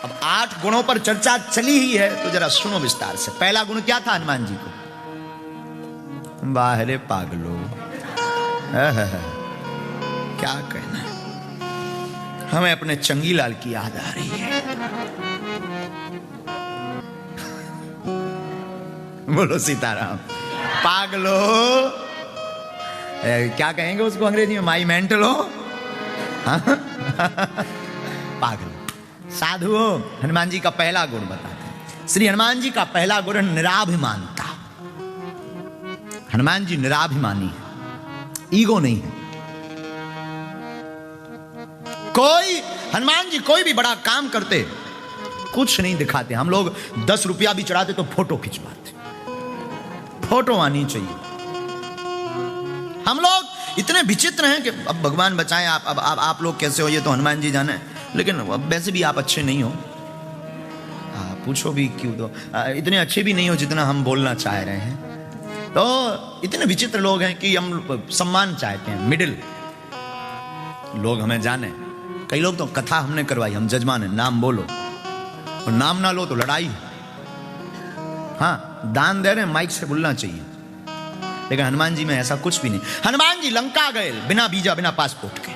अब 8 गुणों पर चर्चा चली ही है तो जरा सुनो विस्तार से। पहला गुण क्या था हनुमान जी को? बाहरे पागलो, क्या कहना, हमें अपने चंगीलाल की याद आ रही है। बोलो सीताराम। पागलो, क्या कहेंगे उसको अंग्रेजी में? माई मेंटलो, पागल। साधुओं, हनुमान जी का पहला गुण बताते हैं। श्री हनुमान जी का पहला गुण निराभिमानता। हनुमान जी निराभिमानी है, ईगो नहीं है। हनुमान जी कोई भी बड़ा काम करते कुछ नहीं दिखाते। हम लोग 10 रुपया भी चढ़ाते तो फोटो खिंचवाते, फोटो आनी चाहिए। हम लोग इतने विचित्र हैं कि अब भगवान बचाएं, आप लोग कैसे हो ये तो हनुमान जी जाने, लेकिन वैसे भी आप अच्छे नहीं हो। पूछो भी क्यों, तो इतने अच्छे भी नहीं हो जितना हम बोलना चाह रहे हैं। तो इतने विचित्र लोग हैं कि हम सम्मान चाहते हैं, मिडिल लोग हमें जाने। कई लोग तो कथा हमने करवाई, हम जजमान है, नाम बोलो, और नाम ना लो तो लड़ाई। हाँ, दान दे रहे हैं, माइक से बोलना चाहिए, लेकिन हनुमान जी में ऐसा कुछ भी नहीं। हनुमान जी लंका गए बिना वीजा, बिना पासपोर्ट के।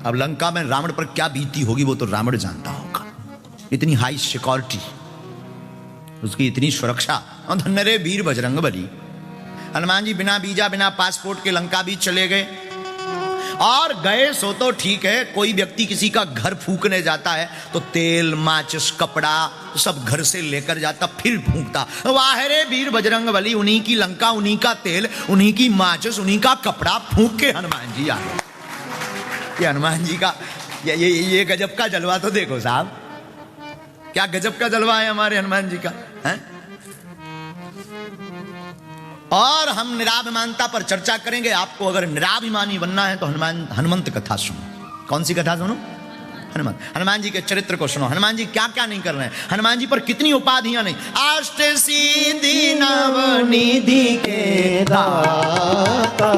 अब लंका में रावण पर क्या बीती होगी वो तो रावण जानता होगा। इतनी हाई सिक्योरिटी, उसकी इतनी सुरक्षा, और धन्य रे वीर बजरंगबली। हनुमान जी बिना वीजा, बिना पासपोर्ट के लंका भी चले गए। और गए सो तो ठीक है, कोई व्यक्ति किसी का घर फूकने जाता है तो तेल, माचिस, कपड़ा सब घर से लेकर जाता, फिर फूंकता। वाह रे वीर बजरंगबली, उन्हीं की लंका, उन्हीं का तेल, उन्हीं की माचिस, उन्हीं का कपड़ा फूंक के हनुमान जी आ गए। ये हनुमान जी का ये गजब का जलवा तो देखो साहब, क्या गजब का जलवा है हमारे हनुमान जी का है? और हम निराभिमानता पर चर्चा करेंगे। आपको अगर निराभिमानी बनना है तो हनुमंत कथा सुनो। कौन सी कथा सुनो? हनुमान जी के चरित्र को सुनो। हनुमान जी क्या क्या नहीं कर रहे हैं, हनुमान जी पर कितनी उपाधियां नहीं। अष्ट सिद्धि नवनिधि के दाता,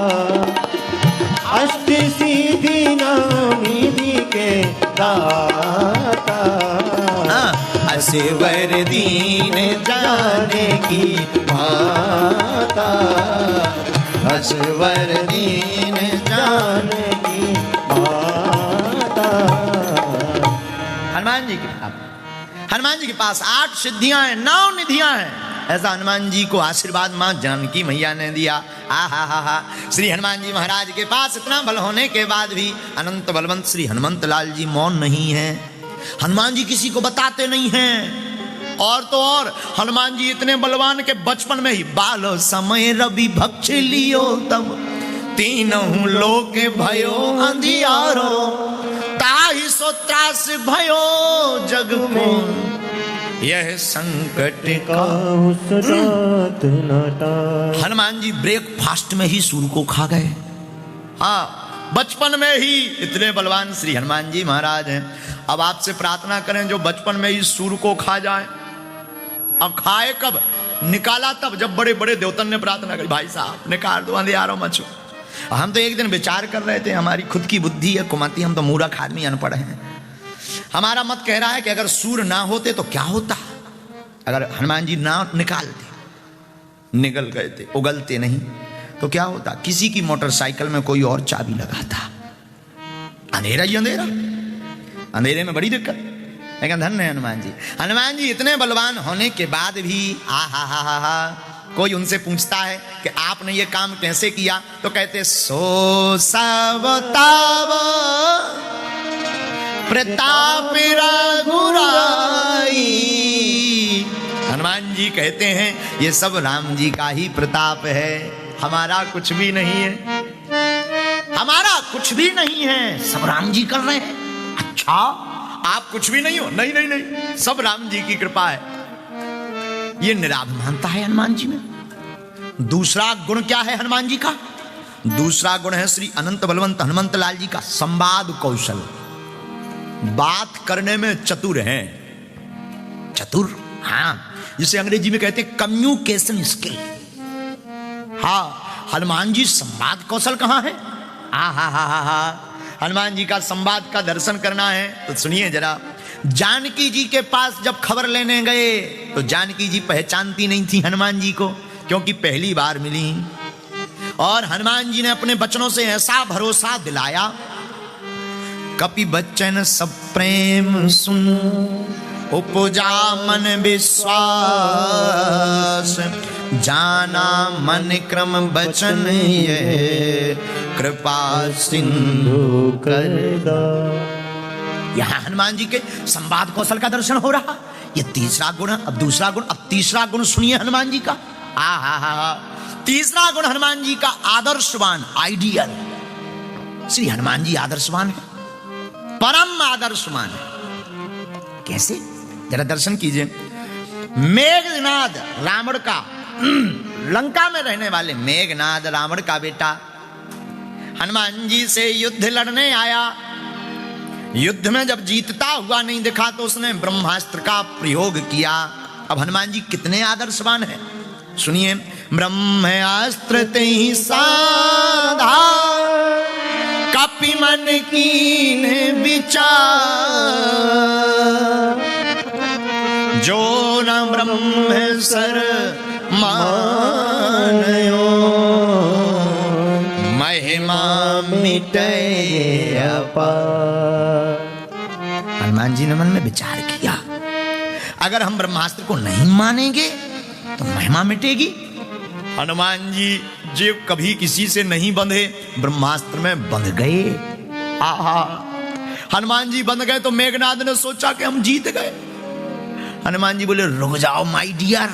अष्ट सिद्धि नवनिधि के दाता, असवर दीन जाने की माता, असवर दीन जाने की माता। हनुमान जी के पास 8 सिद्धियां हैं, 9 निधियां हैं। ऐसा हनुमान जी को आशीर्वाद मां जानकी मैया ने दिया। हा। श्री हनुमान जी महाराज के पास इतना बल होने के बाद भी अनंत बलवंत श्री हनुमंत लाल जी मौन नहीं है। हनुमान जी किसी को बताते नहीं हैं। और तो और हनुमान जी इतने बलवान के बचपन में ही बाल समय रवि भक्ष लियो तब, तीनों लोक भयो अंधियारो, ताहि सो त्रास भयो जग को, यह संकट का हनुमान जी ब्रेकफास्ट में ही सूर को खा गए। हाँ, बचपन में ही इतने बलवान श्री हनुमान जी महाराज हैं। अब आपसे प्रार्थना करें जो बचपन में ही सूर को खा जाए। अब खाए कब? निकाला तब जब बड़े बड़े देवतन ने प्रार्थना करी, भाई साहब निकाल दो, अंधियारों मचो। हम तो एक दिन विचार कर रहे थे, हमारी खुद की बुद्धि है कुमाती, हम तो मूर्ख आदमी अनपढ़ हैं। हमारा मत कह रहा है कि अगर सूर ना होते तो क्या होता। अगर हनुमान जी ना निकालते, निगल गए थे, उगलते नहीं, तो क्या होता? किसी की मोटरसाइकिल में कोई और चाबी लगाता, अंधेरा ही अंधेरा, अंधेरे में बड़ी दिक्कत। लेकिन धन्य है हनुमान जी। हनुमान जी इतने बलवान होने के बाद भी हा कोई उनसे पूछता है कि आपने ये काम कैसे किया, तो कहते सो सबताव प्रताप रघुराई। हनुमान जी कहते हैं ये सब राम जी का ही प्रताप है, हमारा कुछ भी नहीं है, हमारा कुछ भी नहीं है, सब राम जी कर रहे हैं। अच्छा, आप कुछ भी नहीं हो? नहीं, सब राम जी की कृपा है। ये निराभिमानता है हनुमान जी में। दूसरा गुण क्या है हनुमान जी का? दूसरा गुण है श्री अनंत बलवंत हनुमंत लाल जी का संवाद कौशल। बात करने में चतुर हैं, चतुर। हाँ, जिसे अंग्रेजी में कहते हैं कम्युनिकेशन स्किल। हाँ, हनुमान जी संवाद कौशल कहां है? हनुमान जी का संवाद का दर्शन करना है तो सुनिए जरा। जानकी जी के पास जब खबर लेने गए तो जानकी जी पहचानती नहीं थी हनुमान जी को, क्योंकि पहली बार मिली। और हनुमान जी ने अपने बचनों से ऐसा भरोसा दिलाया, कपि बच्चन सब प्रेम सुन उपजा मन विश्वास, जाना मन क्रम बचन ये कृपा सिंधु कर दो। यहां हनुमान जी के संवाद कौशल का दर्शन हो रहा। ये तीसरा गुण, अब दूसरा गुण, अब तीसरा गुण सुनिए हनुमान जी का। तीसरा गुण हनुमान जी का आदर्शवान, आइडियल। श्री हनुमान जी आदर्शवान है, परम आदर्शवान है। कैसे, जरा दर्शन कीजिए। मेघनाद रावण का, लंका में रहने वाले मेघनाद रावण का बेटा हनुमान जी से युद्ध लड़ने आया। युद्ध में जब जीतता हुआ नहीं दिखा तो उसने ब्रह्मास्त्र का प्रयोग किया। अब हनुमान जी कितने आदर्शवान हैं, सुनिए। ब्रह्मास्त्र ते ही साधा, कपि मन कीन विचार, जो न ब्रह्म सर मानयो, महिमा मिटे अपार। हनुमान जी ने मन में विचार किया, अगर हम ब्रह्मास्त्र को नहीं मानेंगे तो महिमा मिटेगी। हनुमान जी जो कभी किसी से नहीं बंधे, ब्रह्मास्त्र में बंध गए। हनुमान जी बंध गए तो मेघनाद ने सोचा कि हम जीत गए। हनुमान जी बोले, रुक जाओ माय डियर,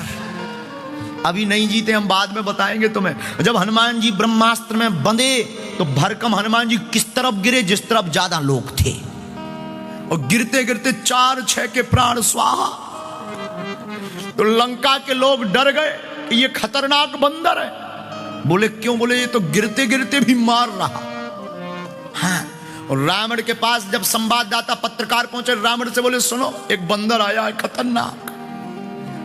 अभी नहीं जीते, हम बाद में बताएंगे तुम्हें। जब हनुमान जी ब्रह्मास्त्र में बंधे तो भरकम हनुमान जी किस तरफ गिरे, जिस तरफ ज्यादा लोग थे, और गिरते गिरते 4-6 के प्राण स्वाहा। तो लंका के लोग डर गए कि ये खतरनाक बंदर है। बोले क्यों? बोले ये तो गिरते गिरते भी मार रहा। हाँ, और रावण के पास जब संवाददाता पत्रकार पहुंचे, रावण से बोले, सुनो एक बंदर आया है खतरनाक।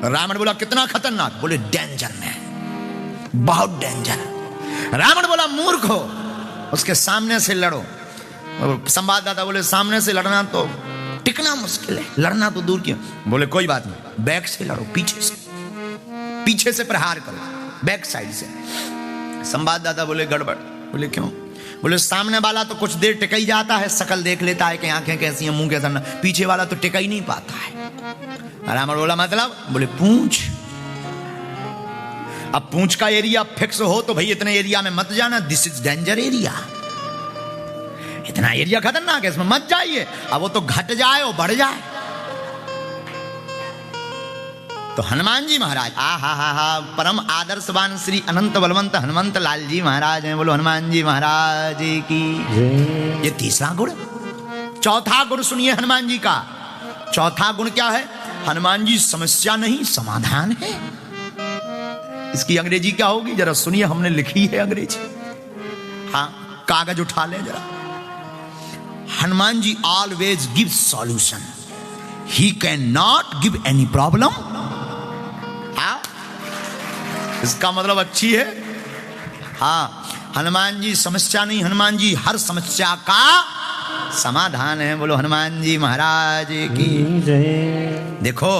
रावण बोला, कितना खतरनाक? बोले डेंजर में, बहुत डेंजर। रावण बोला, मूर्ख हो, उसके सामने से लड़ो। संवाददाता बोले, सामने से लड़ना तो टिकना मुश्किल है, लड़ना तो दूर क्यों। बोले कोई बात नहीं, बैक से लड़ो, पीछे से प्रहार करो, बैक साइड से। संवाददाता बोले गड़बड़। बोले क्यों? बोले सामने वाला तो कुछ देर टिक ही जाता है, शकल देख लेता है कि आंखें कैसी हैं, मुंह कैसा, पीछे वाला तो टिक ही नहीं पाता है। रावण बोला मतलब? बोले पूंछ। अब पूंछ का एरिया फिक्स हो तो भाई इतने एरिया में मत जाना, दिस इज डेंजर एरिया, इतना एरिया खतरनाक है, इसमें मत जाइए। अब वो तो घट जाए और बढ़ जाए। तो हनुमान जी महाराज परम आदर्शवान श्री अनंत बलवंत हनुमंत लाल जी महाराज हैं। बोलो हनुमान जी महाराज की। ये तीसरा गुण। चौथा गुण सुनिए हनुमान जी का। चौथा गुण क्या है? हनुमान जी समस्या नहीं समाधान है। इसकी अंग्रेजी क्या होगी जरा सुनिए, हमने लिखी है अंग्रेजी। हाँ, कागज उठा ले जरा। Hanuman ji always give solution, he can not give any problem. इसका मतलब अच्छी है। हाँ, हनुमान जी समस्या नहीं, हनुमान जी हर समस्या का समाधान है। बोलो हनुमान जी महाराज की जय। देखो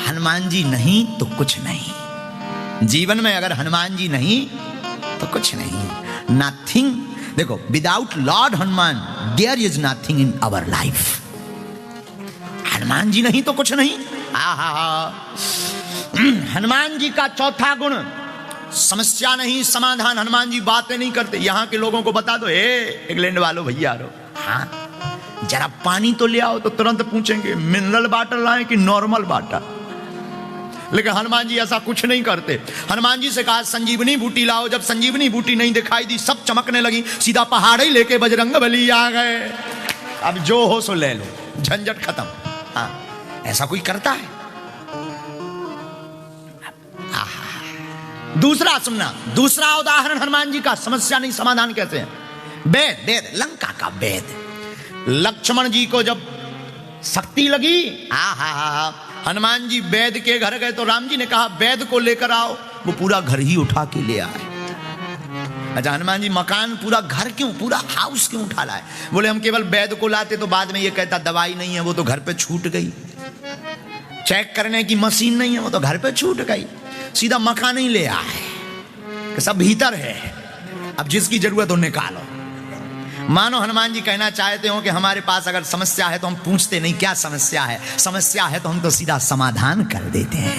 हनुमान जी नहीं तो कुछ नहीं, जीवन में अगर हनुमान जी नहीं तो कुछ नहीं, नथिंग। देखो without lord Hanuman there is nothing in our life. Hanuman ji नहीं तो कुछ नहीं। हनुमान जी का चौथा गुण समस्या नहीं समाधान। हनुमान जी बातें नहीं करते। यहां के लोगों को बता दो, हे इंग्लैंड वालों भैया रो, हाँ जरा पानी तो ले आओ, तो तुरंत पूछेंगे मिनरल वाटर लाएं कि नॉर्मल वाटर। लेकिन हनुमान जी ऐसा कुछ नहीं करते। हनुमान जी से कहा संजीवनी बूटी लाओ, जब संजीवनी बूटी नहीं दिखाई दी, सब चमकने लगी, सीधा पहाड़ ही लेके बजरंगबली आ गए। अब जो हो सो ले लो, झंझट खत्म। हाँ, ऐसा कोई करता है? दूसरा सुनना, दूसरा उदाहरण हनुमान जी का समस्या नहीं समाधान कैसे है। वेद, वेद लंका का वेद। लक्ष्मण जी को जब शक्ति लगी, हनुमान जी वेद के घर गए तो राम जी ने कहा वेद को लेकर आओ। वो पूरा घर ही उठा के ले आए। अच्छा हनुमान जी मकान पूरा घर क्यों, पूरा हाउस क्यों उठा लाए? बोले हम केवल वैद्य को लाते तो बाद में ये कहता दवाई नहीं है, वो तो घर पे छूट गई। चेक करने की मशीन नहीं है, वो तो घर पे छूट गई। सीधा मकान ही ले आए कि सब भीतर है, अब जिसकी जरूरत हो निकालो। मानो हनुमान जी कहना चाहते हो कि हमारे पास अगर समस्या है तो हम पूछते नहीं क्या समस्या है, समस्या है तो हम तो सीधा समाधान कर देते हैं।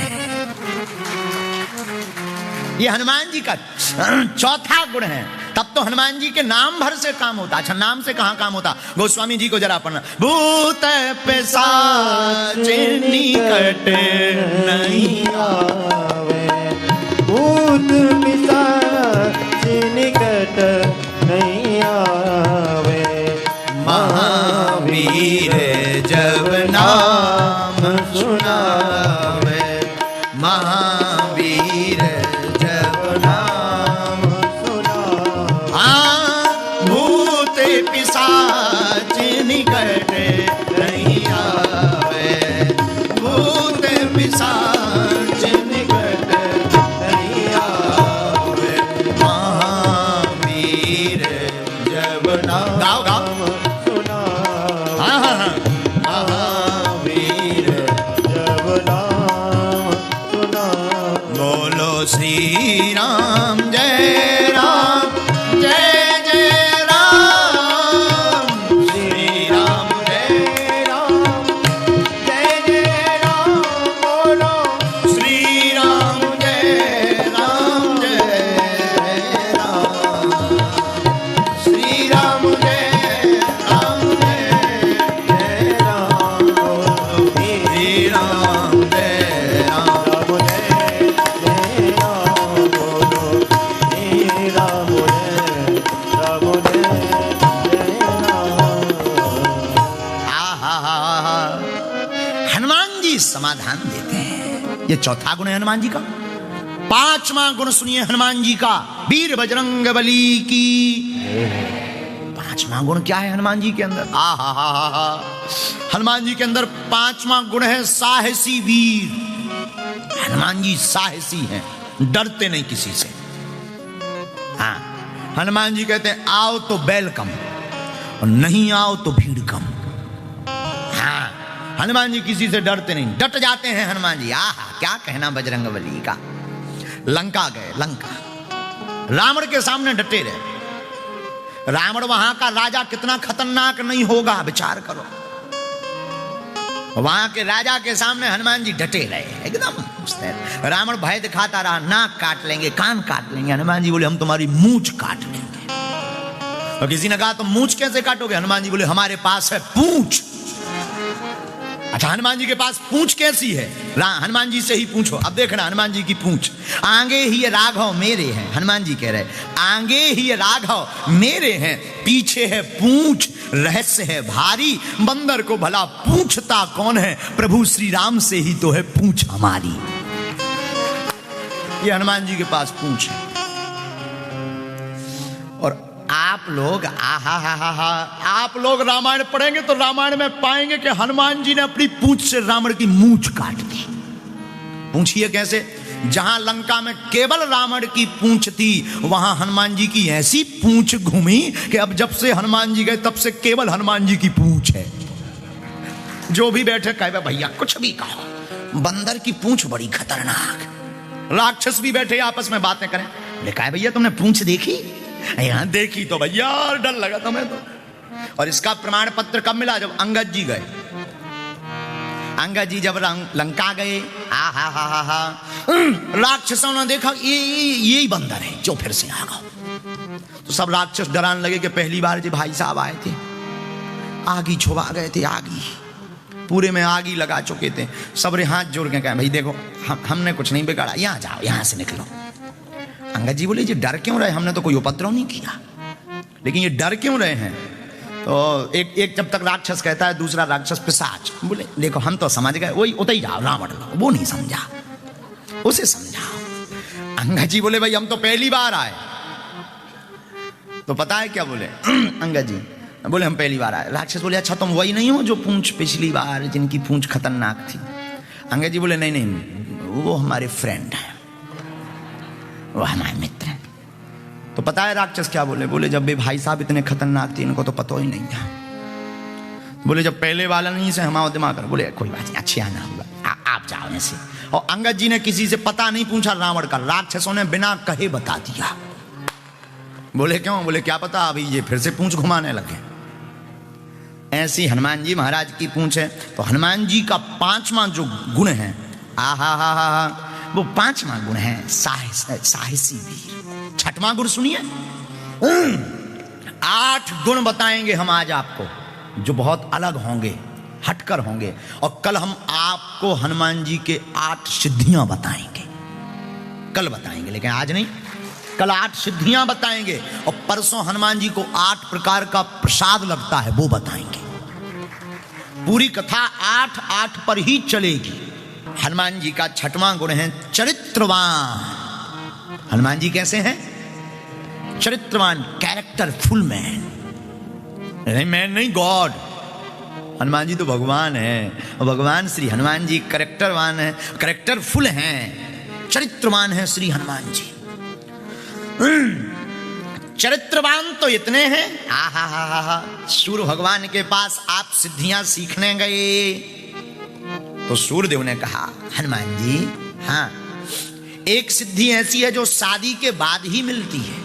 ये हनुमान जी का चौथा गुण है। तब तो हनुमान जी के नाम भर से काम होता। अच्छा नाम से कहां काम होता? गोस्वामी जी को जरा पढ़ना। भूत पिशाच निकट नहीं आवे, भूत पिशाच निकट नहीं आवे, महावीर जब नाम सुनावे, महावीर जब नाम सुनावे, भूत पिशाच निकट नहीं आवे, भूत पिशाच निकट नहीं आवे, महावीर जब नाम गाओ गाओ सुनावे, हाँ हाँ हाँ महावीर जब नाम सुनावे। बोलो श्री राम जय राम जय जय राम, श्री राम जय राम जय जय राम बोलो, श्री राम जय राम जय राम, श्री राम जय राम जय राम बोलो, श्री राम जय राम। राम जय राम बोलो, हे राम जय राम। आहा, हनुमान जी समाधान देते हैं। ये चौथा गुण है हनुमान जी का। पांचवा गुण सुनिए हनुमान जी का, वीर बजरंग बली की। पांचवा गुण क्या है हनुमान जी के अंदर? आहा, हनुमान जी के अंदर पांचवा गुण है साहसी वीर। हनुमान जी साहसी हैं, डरते नहीं किसी से। हाँ, हनुमान जी कहते हैं आओ तो वेलकम और नहीं आओ तो भीड़ कम। हाँ, हनुमान जी किसी से डरते नहीं, डट जाते हैं हनुमान जी। आहा, क्या कहना बजरंग बली का। लंका गए, लंका रावण के सामने डटे रहे। रावण वहां का राजा कितना खतरनाक नहीं होगा, विचार करो। वहां के राजा के सामने हनुमान जी डटे रहे एकदम। रावण भय दिखाता रहा, नाक काट लेंगे, कान काट लेंगे। हनुमान जी बोले हम तुम्हारी मूंछ काट लेंगे। और किसी ने कहा तुम मूंछ कैसे काटोगे? हनुमान जी बोले हमारे पास है पूंछ। अच्छा, हनुमान जी के पास पूंछ कैसी है? हनुमान जी से ही पूछो। अब देखना हनुमान जी की पूंछ। आगे ही ये राघव मेरे हैं, हनुमान जी कह रहे आगे ही ये राघव मेरे हैं, पीछे है पूंछ, रहस्य है भारी। बंदर को भला पूछता कौन है, प्रभु श्री राम से ही तो है पूंछ हमारी। ये हनुमान जी के पास पूंछ है। और आप लोग आप लोग रामायण पढ़ेंगे तो रामायण में पाएंगे कि हनुमान जी ने अपनी पूंछ से रावण की मूंछ काट दी। पूछिए कैसे? जहां लंका में केवल रावण की पूंछ थी, वहां हनुमान जी की ऐसी पूंछ घूमी कि अब जब से हनुमान जी गए तब से केवल हनुमान जी की पूंछ है। जो भी बैठे कहे भैया कुछ भी कहो, बंदर की पूंछ बड़ी खतरनाक। राक्षस भी बैठे आपस में बातें करें, बोले कहे भैया तुमने पूंछ देखी? यहां देखी तो भैया डर लगा तुम्हें तो। और इसका प्रमाण पत्र कब मिला? जब अंगद जी गए। अंगद जी जब लंका गए, राक्षसों ने देखा ये ही बंदर है जो फिर से आ गया। तो सब राक्षस डराने लगे कि पहली बार जब भाई साहब आए थे आगी छुपा गए थे, आगी पूरे में आगी लगा चुके थे। सबरे हाथ जोड़ के कहे भाई देखो हमने कुछ नहीं बिगाड़ा, यहाँ जाओ, यहाँ से निकलो। अंगद जी बोले ये डर क्यों रहे? हमने तो कोई उपद्रव नहीं किया, लेकिन ये डर क्यों रहे हैं? तो एक जब तक राक्षस कहता है, दूसरा राक्षस पिशाच। बोले देखो हम तो समझ गए, वही उतर जाओ रावण, वो नहीं समझा, उसे समझाओ। अंगद जी बोले भाई हम तो पहली बार आए। तो पता है क्या बोले अंगद जी? बोले हम पहली बार आए। राक्षस बोले अच्छा तुम वही नहीं हो जो पूंछ पिछली बार जिनकी पूंछ खतरनाक थी? अंगद जी बोले नहीं, वो हमारे फ्रेंड हैं, वो हमारे मित्र हैं। तो पता है राक्षस क्या बोले? बोले जब भी भाई साहब इतने खतरनाक थे इनको तो पता ही नहीं था। बोले जब पहले वाला नहीं से हमारा दिमाग कर, बोले कोई बात नहीं, अच्छी आना होगा, आप जाओ ऐसे। और अंगद जी ने किसी से पता नहीं पूछा रावण का, राक्षसों ने बिना कहे बता दिया। बोले क्यों? बोले क्या पता, अभी ये फिर से पूंछ घुमाने लगे। ऐसी हनुमान जी महाराज की पूंछ है। तो हनुमान जी का 5वां जो गुण है, आहा, वो 5वां गुण है साहसी वीर। 6वां गुण सुनिए। 8 गुण बताएंगे हम आज आपको जो बहुत अलग होंगे, हटकर होंगे। और कल हम आपको हनुमान जी के 8 सिद्धियां बताएंगे। कल बताएंगे, लेकिन आज नहीं। कल 8 सिद्धियां बताएंगे और परसों हनुमान जी को 8 प्रकार का प्रसाद लगता है वो बताएंगे। पूरी कथा 8 पर ही चलेगी। हनुमान जी का 6वां गुण है चरित्रवान। हनुमान जी कैसे हैं? चरित्रवान, कैरेक्टरफुल मैन। नहीं, मैन नहीं, गॉड। हनुमान जी तो भगवान है, और भगवान श्री हनुमान जी कैरेक्टरवान है, कैरेक्टरफुल हैं, चरित्रवान है श्री हनुमान जी। चरित्रवान तो इतने हैं, आहा, सूर्य भगवान के पास आप सिद्धियां सीखने गए तो सूर्यदेव ने कहा हनुमान जी, हाँ एक सिद्धि ऐसी है जो शादी के बाद ही मिलती है।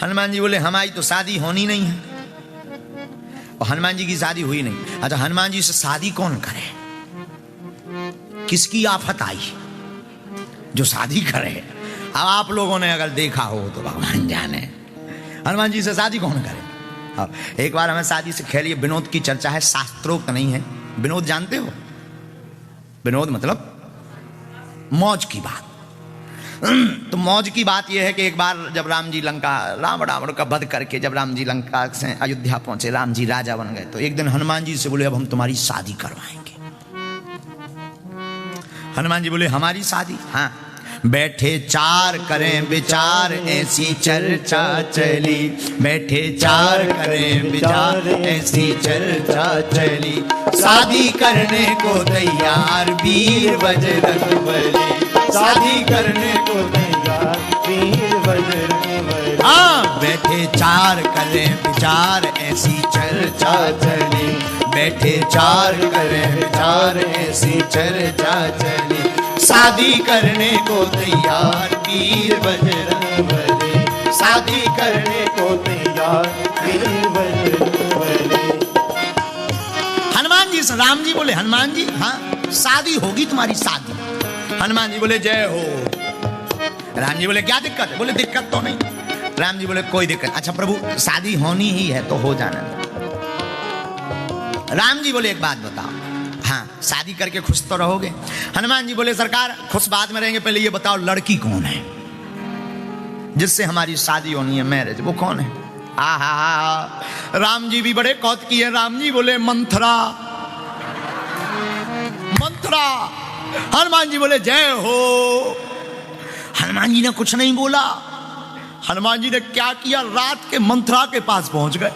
हनुमान जी बोले हमारी तो शादी होनी नहीं है। और हनुमान जी की शादी हुई नहीं। अच्छा, हनुमान जी से शादी कौन करे? किसकी आफत आई जो शादी करे? अब आप लोगों ने अगर देखा हो तो भगवान जाने, हनुमान जी से शादी कौन करे? अब एक बार हमें शादी से खेलिए, विनोद की चर्चा है, शास्त्रोक्त नहीं है। विनोद जानते हो? विनोद मतलब मौज की बात। तो मौज की बात यह है कि एक बार जब राम जी रावण का वध करके जब राम जी लंका से अयोध्या पहुंचे, राम जी राजा बन गए, तो एक दिन हनुमान जी से बोले अब हम तुम्हारी शादी करवाएंगे। हनुमान जी बोले हमारी शादी? हाँ। बैठे 4 करें विचार ऐसी चर्चा चली, बैठे 4 करें विचार ऐसी चर्चा चली, शादी करने को तैयार वीर बजरंगबली, शादी करने को तैयार वीर बजरंगबली। हाँ, बैठे 4 करें विचार ऐसी चर्चा चली, बैठे 4 करें विचार ऐसी चर्चा चली, शादी करने को तैयार वीर बजरंगबली, शादी करने को तैयार वीर बजरंगबली। हनुमान जी से राम जी बोले हनुमान जी, हाँ शादी होगी तुम्हारी शादी। हनुमान जी बोले जय हो। राम जी बोले क्या दिक्कत है? बोले दिक्कत तो नहीं। राम जी बोले कोई दिक्कत। अच्छा प्रभु शादी होनी ही है तो हो जाना। राम जी बोले एक बात बताओ, हाँ शादी करके खुश तो रहोगे? हनुमान जी बोले सरकार खुश बाद में रहेंगे, पहले ये बताओ लड़की कौन है जिससे हमारी शादी होनी है, मैरिज, वो कौन है? आहा, राम जी भी बड़े कौतुकी है। राम जी बोले मंथरा। मंथरा। हनुमान जी बोले जय हो। हनुमान जी ने कुछ नहीं बोला। हनुमान जी ने क्या किया, रात के मंथरा के पास पहुंच गए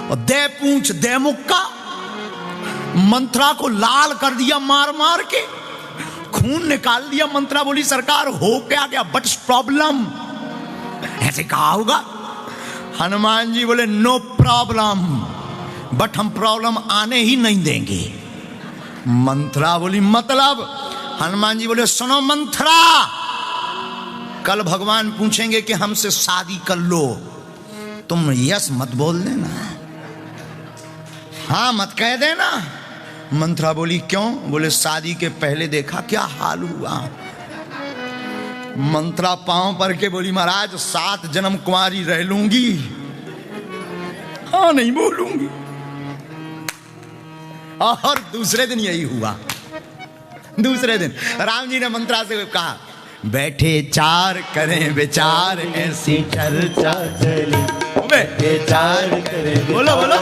और दे पूंछ दे मुक्का मंथरा को लाल कर दिया, मार मार के खून निकाल दिया। मंथरा बोली सरकार हो क्या गया, व्हाट्स प्रॉब्लम? ऐसे कहा होगा। हनुमान जी बोले नो प्रॉब्लम, बट हम प्रॉब्लम आने ही नहीं देंगे। मंथरा बोली मतलब? हनुमान जी बोले सुनो मंथरा, कल भगवान पूछेंगे कि हमसे शादी कर लो, तुम यस मत बोल देना, हाँ मत कह देना। मंथरा बोली क्यों? बोले शादी के पहले देखा क्या हाल हुआ। मंथरा पांव पर के बोली महाराज 7 जन्म कुंवारी रह लूंगी, हाँ नहीं बोलूंगी। और दूसरे दिन यही हुआ। दूसरे दिन राम जी ने मंथरा से कहा बैठे 4 करें विचार ऐसी चर्चा चली, बैठे 4 करें बोलो बोलो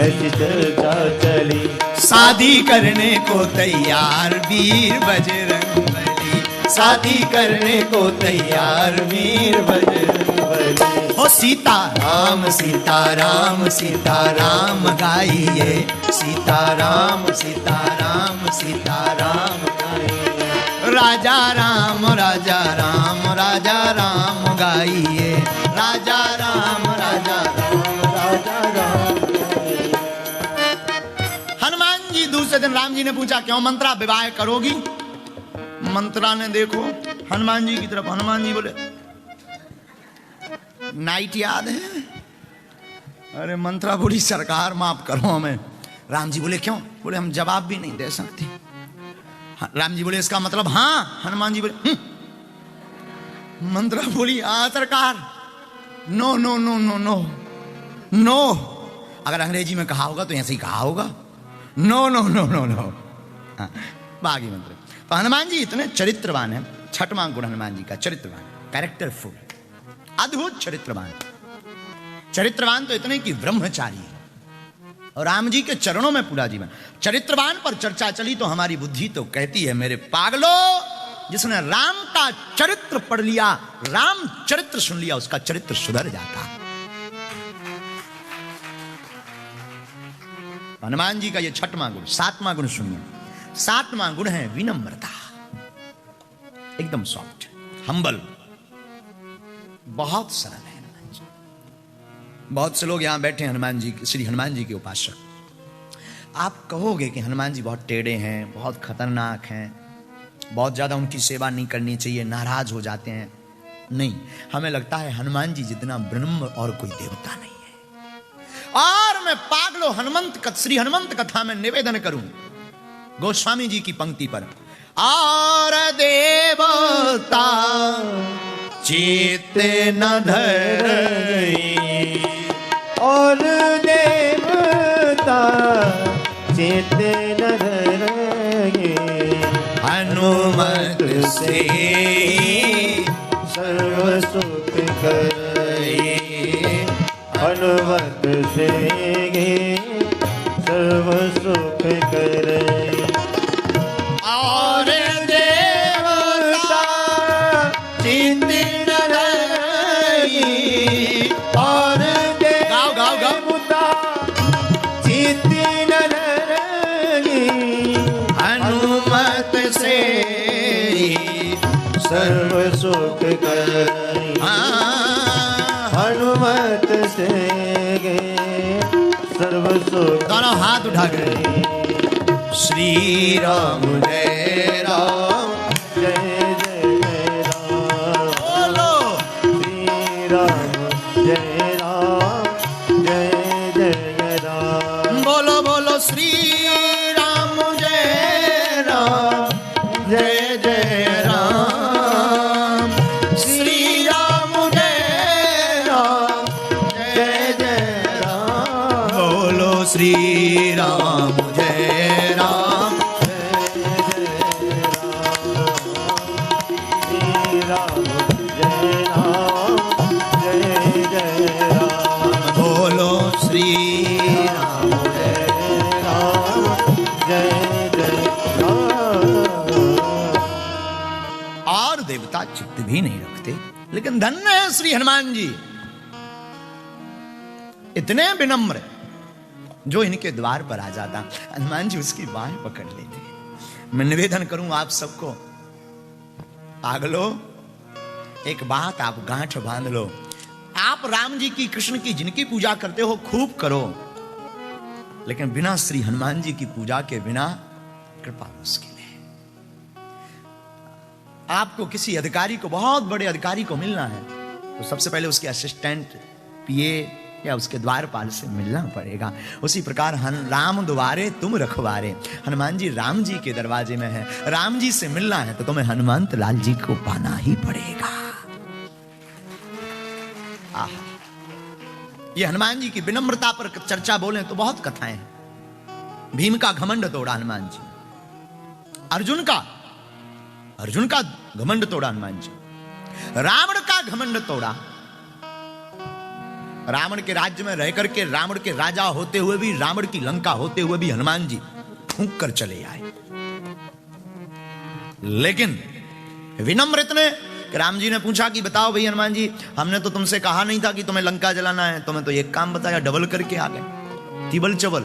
ऐसी चर्चा चली, शादी करने को तैयार वीर बजरंगबली, शादी करने को तैयार वीर बजरंगबली। हो सीता राम सीता राम सीता राम गाइए, सीता राम सीता राम सीता राम गाइए, राजा राम राजा राम राजा राम गाइए, राम जी ने पूछा क्यों मंत्रा विवाह करोगी? मंत्रा ने देखो हनुमान जी की तरफ, हनुमान जी बोले नाइट याद है? अरे मंत्रा बोली सरकार माफ करो हमें। राम जी बोले क्यों? बोले हम जवाब भी नहीं दे सकते। राम जी बोले इसका मतलब हाँ? हनुमान जी बोले मंत्रा बोली हाँ सरकार, no no no no no no. अगर अंग्रेजी में कहा होगा तो ऐसे ही कहा होगा, no no no no no. बागी मंत्र। तो हनुमान जी इतने चरित्रवान है, छठवां गुण हनुमान जी का चरित्रवान, कैरेक्टरफुल, अद्भुत चरित्रवान। चरित्रवान तो इतने कि ब्रह्मचारी है और राम जी के चरणों में पूरा जीवन। चरित्रवान पर चर्चा चली तो हमारी बुद्धि तो कहती है मेरे पागलो, जिसने राम का चरित्र पढ़ लिया, राम चरित्र सुन लिया, उसका चरित्र सुधर जाता। हनुमान जी का ये छठवां गुण। सातवां गुण सुनिए। सातवां गुण है विनम्रता, एकदम सॉफ्ट, हम्बल, बहुत सरल है हनुमान जी। बहुत से लोग यहां बैठे हैं हनुमान जी, श्री हनुमान जी के उपासक। आप कहोगे कि हनुमान जी बहुत टेढ़े हैं, बहुत खतरनाक हैं, बहुत ज्यादा उनकी सेवा नहीं करनी चाहिए, नाराज हो जाते हैं। नहीं, हमें लगता है हनुमान जी जितना ब्रह्म और कोई देवता नहीं है। और मैं पागलो श्री हनुमंत कथा में निवेदन करूं गोस्वामी जी की पंक्ति पर, और देवता चित्त न धरई, और देवता चित्त न धरई, हनुमत से सर्व सुख करई, हनुमत से सर्व सुख करई। और देवता चित्त न धरई, और गाओ गाओ गाओ। देवता चित्त न धरई, हनुमत से सर्व सुख करई, हनुमत से सर्व सुख। दोनों हाथ उठा कर श्री राम जय राम, जय जय राम, बोलो श्री राम जय राम, जय जय राम, बोलो बोलो श्री राम जय राम, जय जय राम, श्री राम जय राम, जय जय राम, बोलो श्री राम जय राम, श्री राम जय राम, जय जय राम, बोलो श्री राम। जय राम, जय जय राम। और देवता चित्त भी नहीं रखते, लेकिन धन्य है श्री हनुमान जी, इतने विनम्र जो इनके द्वार पर आ जाता हनुमान जी उसकी बाह पकड़ लेते। मैं निवेदन करूं आप सबको, पागलो एक बात आप गांठ बांध लो, आप राम जी की, कृष्ण की जिनकी पूजा करते हो खूब करो, लेकिन बिना श्री हनुमान जी की पूजा के बिना कृपा मुश्किल है। आपको किसी अधिकारी को, बहुत बड़े अधिकारी को मिलना है तो सबसे पहले उसके असिस्टेंट, पीए या उसके द्वारपाल से मिलना पड़ेगा। उसी प्रकार राम द्वारे तुम रखवारे, हनुमान जी राम जी के दरवाजे में है, राम जी से मिलना है तो तुम्हें हनुमंत लाल जी को पाना ही पड़ेगा। ये हनुमान जी की विनम्रता पर चर्चा बोले तो बहुत कथाएं हैं। भीम का घमंड तोड़ा हनुमान जी, अर्जुन का घमंड तोड़ा हनुमान जी, रावण का घमंड तोड़ा। रावण के राज्य में रह करके, रावण के राजा होते हुए भी, रावण की लंका होते हुए भी हनुमान जी फूंक कर चले आए। लेकिन विनम्र इतने कि राम जी ने पूछा कि बताओ भाई हनुमान जी, हमने तो तुमसे कहा नहीं था कि तुम्हें लंका जलाना है, तुम्हें तो एक काम बताया, डबल करके आ गए, तिबल चबल।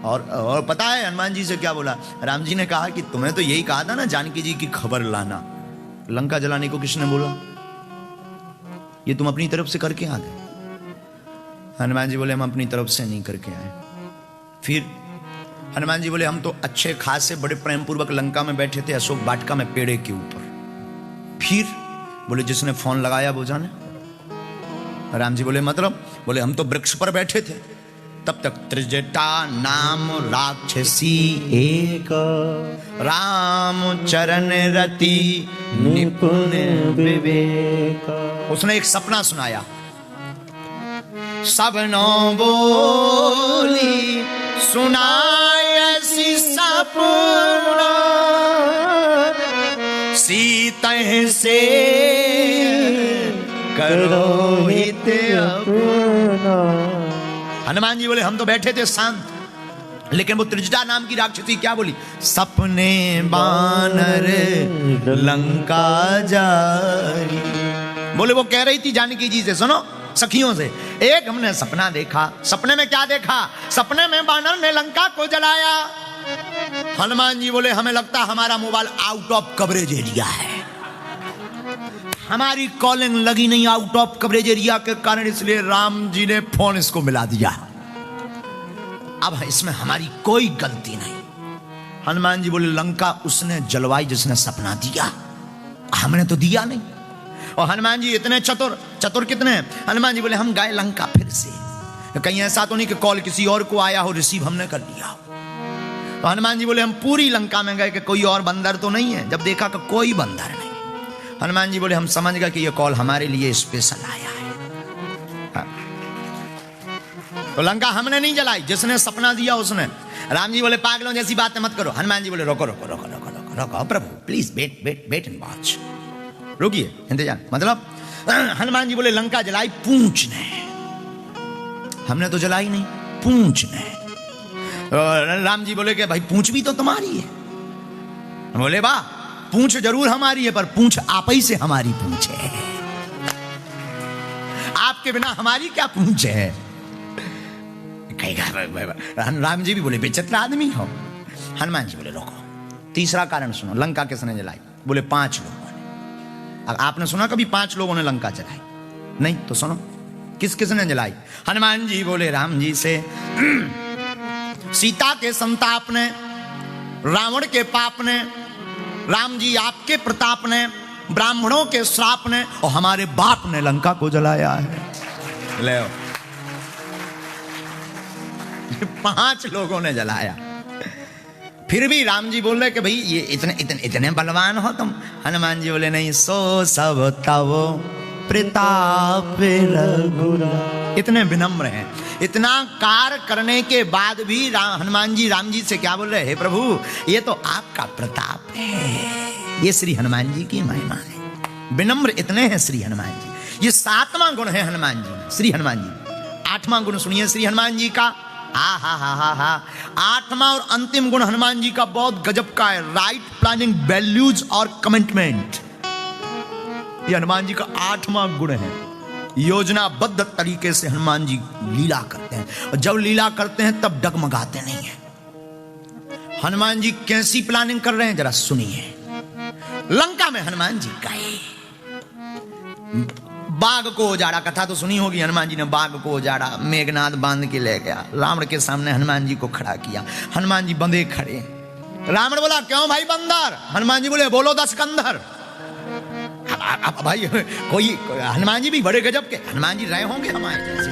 और पता है हनुमान जी से क्या बोला? राम जी ने कहा कि तुम्हें तो यही कहा था ना जानकी जी की खबर लाना, लंका जलाने को किसने बोला? ये तुम अपनी तरफ से करके आ गए। हनुमान जी बोले हम अपनी तरफ से नहीं करके आए। फिर हनुमान जी बोले हम तो अच्छे खासे बड़े प्रेम पूर्वक लंका में बैठे थे अशोक वाटिका में पेड़े के ऊपर। फिर बोले जिसने फोन लगाया वो जाने। राम जी बोले मतलब? बोले हम तो वृक्ष पर बैठे थे। तब तक त्रिजटा नाम राक्षसी एक राम चरण रति निपुण विवेक। उसने एक सपना सुनाया। सबनो बोली सुनायसी सपना सीता से करो हित अपना। हनुमान जी बोले हम तो बैठे थे शांत, लेकिन वो त्रिजटा नाम की राक्षसी क्या बोली? सपने बानर लंका जारी। बोले वो कह रही थी जानकी जी से, सुनो सखियों से, एक हमने सपना देखा। सपने में क्या देखा? सपने में बानर ने लंका को जलाया। हनुमान जी बोले हमें लगता हमारा mobile out of coverage area है, हमारी कॉलिंग लगी नहीं आउट ऑफ कवरेज एरिया के कारण, इसलिए राम जी ने फोन इसको मिला दिया। अब इसमें हमारी कोई गलती नहीं। हनुमान जी बोले लंका उसने जलवाई जिसने सपना दिया, हमने तो दिया नहीं। और हनुमान जी इतने चतुर, चतुर कितने? हनुमान जी बोले हम गए लंका फिर से, कहीं ऐसा तो नहीं कि कॉल किसी और को आया हो, रिसीव हमने कर लिया। तो हनुमान जी बोले हम पूरी लंका में गए कि कोई और बंदर तो नहीं है। जब देखा कि कोई बंदर नहीं, हनुमान जी बोले हम समझ गए कि ये कॉल हमारे लिए स्पेशल आया है। हाँ। तो लंका हमने नहीं जलाई, जिसने सपना दिया उसने। राम जी बोले पागलों जैसी बातें मत करो। हनुमान जी बोले रोको रोको रोको रोको रोको रोको प्रभु please wait wait wait and watch, रुकिए इंतजार। मतलब हनुमान जी बोले लंका जलाई पूंछ ने, हमने तो जलाई नहीं, पूंछ ने। राम जी बोले कि भाई पूंछ भी तो तुम्हारी है। बोले वाह पूंछ जरूर हमारी है, पर पूंछ आप ही से हमारी पूंछ है, आपके बिना हमारी क्या पूंछ है। राम जी भी बोले विचित्र आदमी हो। हनुमान जी बोले रोको, तीसरा कारण सुनो, लंका किसने जलाई? बोले 5 लोगों ने। अब आपने सुना कभी 5 लोगों ने लंका जलाई? नहीं, तो सुनो किस किसने जलाई। हनुमान जी बोले राम जी से सीता के संताप ने, रावण के पाप ने, राम जी आपके प्रताप ने, ब्राह्मणों के श्राप ने, और हमारे बाप ने लंका को जलाया है। ले 5 लोगों ने जलाया। फिर भी राम जी बोल रहे कि भाई ये इतने इतने इतने बलवान हो तुम। हनुमान जी बोले नहीं, सो सब तव प्रताप रघुराई। इतने विनम्र हैं, इतना कार्य करने के बाद भी हनुमान जी राम जी से क्या बोल रहे? हे प्रभु ये तो आपका प्रताप है, ये श्री हनुमान जी की महिमा है। विनम्र इतने हैं श्री हनुमान जी। ये 7वां गुण है हनुमान जी में, श्री हनुमान जी। 8वां गुण सुनिए श्री हनुमान जी का। हा 8वां और अंतिम गुण हनुमान जी का बहुत गजब का है, राइट प्लानिंग वैल्यूज और कमिटमेंट। ये हनुमान जी का 8वां गुण है। योजनाबद्ध तरीके से हनुमान जी लीला करते हैं, और जब लीला करते हैं तब डगमगाते नहीं हैं। हनुमान जी कैसी प्लानिंग कर रहे हैं जरा सुनिए। लंका में हनुमान जी गए, बाघ को उजाड़ा, कथा तो सुनी होगी। हनुमान जी ने बाघ को उजाड़ा, मेघनाद बांध के ले गया, रावण के सामने हनुमान जी को खड़ा किया। हनुमान जी बंधे खड़े। रावण बोला क्यों भाई बंदर? हनुमान जी बोले बोलो 10 कंधर। अब भाई कोई हनुमान जी भी बड़े गजब के, हनुमान जी रहे होंगे हमारे जैसे।